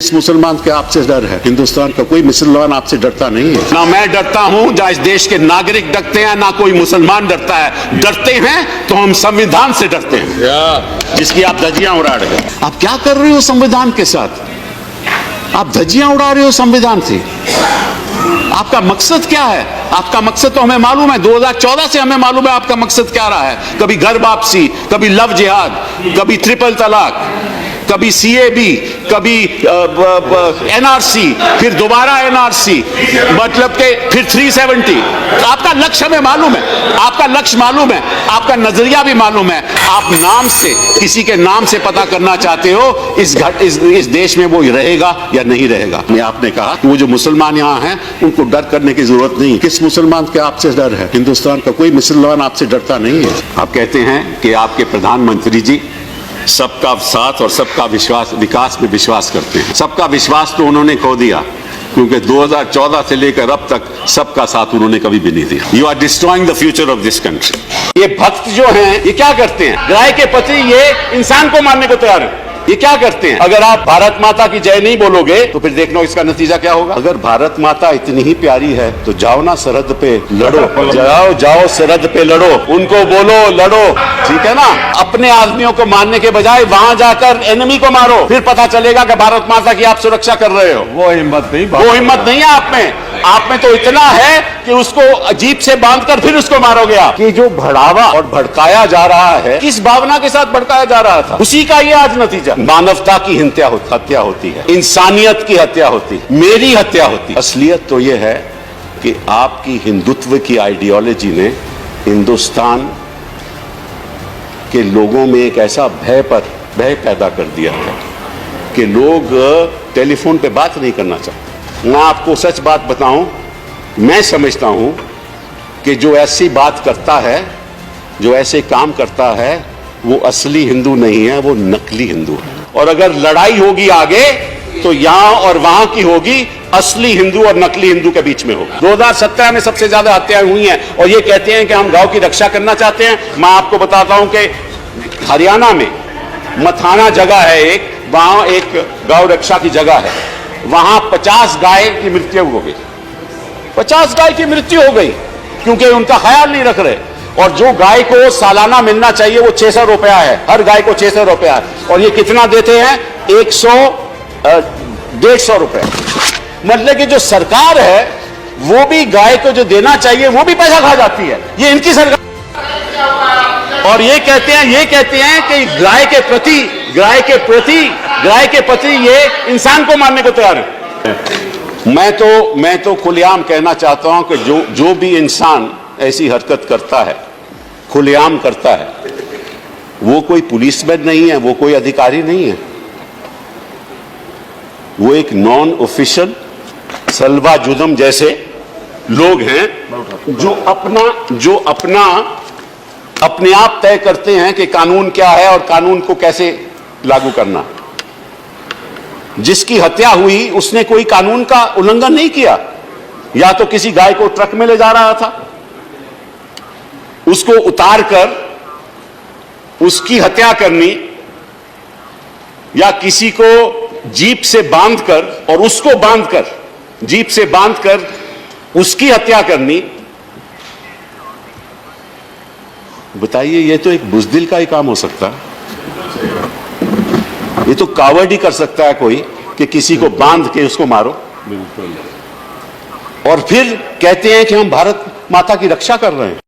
इस मुसलमान के आपसे डर है, हिंदुस्तान का कोई मुसलमान आपसे डरता नहीं है। ना मैं डरता हूं, ना इस देश के नागरिक डरते हैं, ना कोई मुसलमान डरता है। डरते हैं तो हम संविधान से डरते हैं, जिसकी आप धज्जियां उड़ा रहे हो। आप क्या कर रहे हो संविधान के साथ? आप धज्जियां उड़ा रहे हो संविधान से। आपका मकसद क्या है? आपका मकसद तो हमें मालूम है, 2014 से हमें मालूम है आपका मकसद क्या रहा है। कभी घर वापसी, कभी लव जिहाद, कभी ट्रिपल तलाक, कभी सीएबी, कभी एनआरसी, फिर दोबारा एनआरसी, मतलब के फिर 370। आपका लक्ष्य हमें मालूम है, आपका लक्ष्य मालूम है, आपका नजरिया भी मालूम है। आप नाम से, किसी के नाम से पता करना चाहते हो इस देश में वो रहेगा या नहीं रहेगा। मैं आपने कहा कि वो जो मुसलमान यहाँ हैं उनको डर करने की जरूरत नहीं। किस मुसलमान के आपसे डर है? हिंदुस्तान का कोई मुसलमान आपसे डरता नहीं है। आप कहते हैं कि आपके प्रधानमंत्री जी सबका साथ और सबका विकास में विश्वास करते हैं। सबका विश्वास तो उन्होंने खो दिया, क्योंकि 2014 से लेकर अब तक सबका साथ उन्होंने कभी भी नहीं दिया। You are destroying the future of this country. ये भक्त जो हैं, ये क्या करते हैं? गाय के पति ये इंसान को मारने को तैयार है। ये क्या करते हैं? अगर आप भारत माता की जय नहीं बोलोगे तो फिर देखना इसका नतीजा क्या होगा। अगर भारत माता इतनी ही प्यारी है तो जाओ ना सरहद पे लड़ो, जाओ सरहद पे लड़ो, उनको बोलो लड़ो, ठीक है ना। अपने आदमियों को मारने के बजाय वहां जाकर एनिमी को मारो, फिर पता चलेगा कि भारत माता की आप सुरक्षा कर रहे हो। वो हिम्मत नहीं है आप में। आप में तो इतना है कि उसको जीप से बांधकर फिर उसको मारोगे आप। कि जो बढ़ावा और भड़काया जा रहा है, किस भावना के साथ भड़काया जा रहा था, उसी का ये आज नतीजा। मानवता की हत्या होती है, इंसानियत की हत्या होती है, मेरी हत्या होती है। असलियत तो ये है कि आपकी हिंदुत्व की आइडियोलॉजी ने हिंदुस्तान के लोगों में एक ऐसा भय पैदा कर दिया है कि लोग टेलीफोन पे बात नहीं करना चाहते। मैं आपको सच बात बताऊं, मैं समझता हूं कि जो ऐसी बात करता है, जो ऐसे काम करता है, वो असली हिंदू नहीं है, वो नकली हिंदू है। और अगर लड़ाई होगी आगे तो यहां और वहां की होगी, असली हिंदू और नकली हिंदू के बीच में होगी। 2017 में सबसे ज्यादा हत्याएं हुई हैं और ये कहते हैं कि हम गांव की रक्षा करना चाहते हैं। मैं आपको बताता हूं कि हरियाणा में मथाना जगह है एक, वहां एक गौ रक्षा की जगह है, वहां 50 गाय की मृत्यु हो गई। 50 गाय की मृत्यु हो गई क्योंकि उनका ख्याल नहीं रख रहे। और जो गाय को सालाना मिलना चाहिए वो 600 रुपया है, हर गाय को 600 रुपया है। और ये कितना देते हैं? 150 रुपए। मतलब कि जो सरकार है वो भी गाय को जो देना चाहिए वो भी पैसा खा जाती है। ये इनकी सरकार। और ये कहते हैं कि गाय के प्रति ये इंसान को मारने को तैयार है। मैं तो खुलेआम कहना चाहता हूं कि जो भी इंसान ऐसी हरकत करता है, खुलेआम करता है, वो कोई पुलिसमैन नहीं है, वो कोई अधिकारी नहीं है, वो एक नॉन ऑफिशियल सलवा जुदम जैसे लोग हैं जो अपना अपने आप तय करते हैं कि कानून क्या है और कानून को कैसे लागू करना। जिसकी हत्या हुई उसने कोई कानून का उल्लंघन नहीं किया। या तो किसी गाय को ट्रक में ले जा रहा था, उसको उतार कर उसकी हत्या करनी, या किसी को जीप से बांधकर और उसको बांधकर जीप से बांधकर उसकी हत्या करनी। बताइए, ये तो एक बुज़दिल का ही काम हो सकता है। ये तो कावड़ ही कर सकता है कोई कि किसी को बांध के उसको मारो। और फिर कहते हैं कि हम भारत माता की रक्षा कर रहे हैं।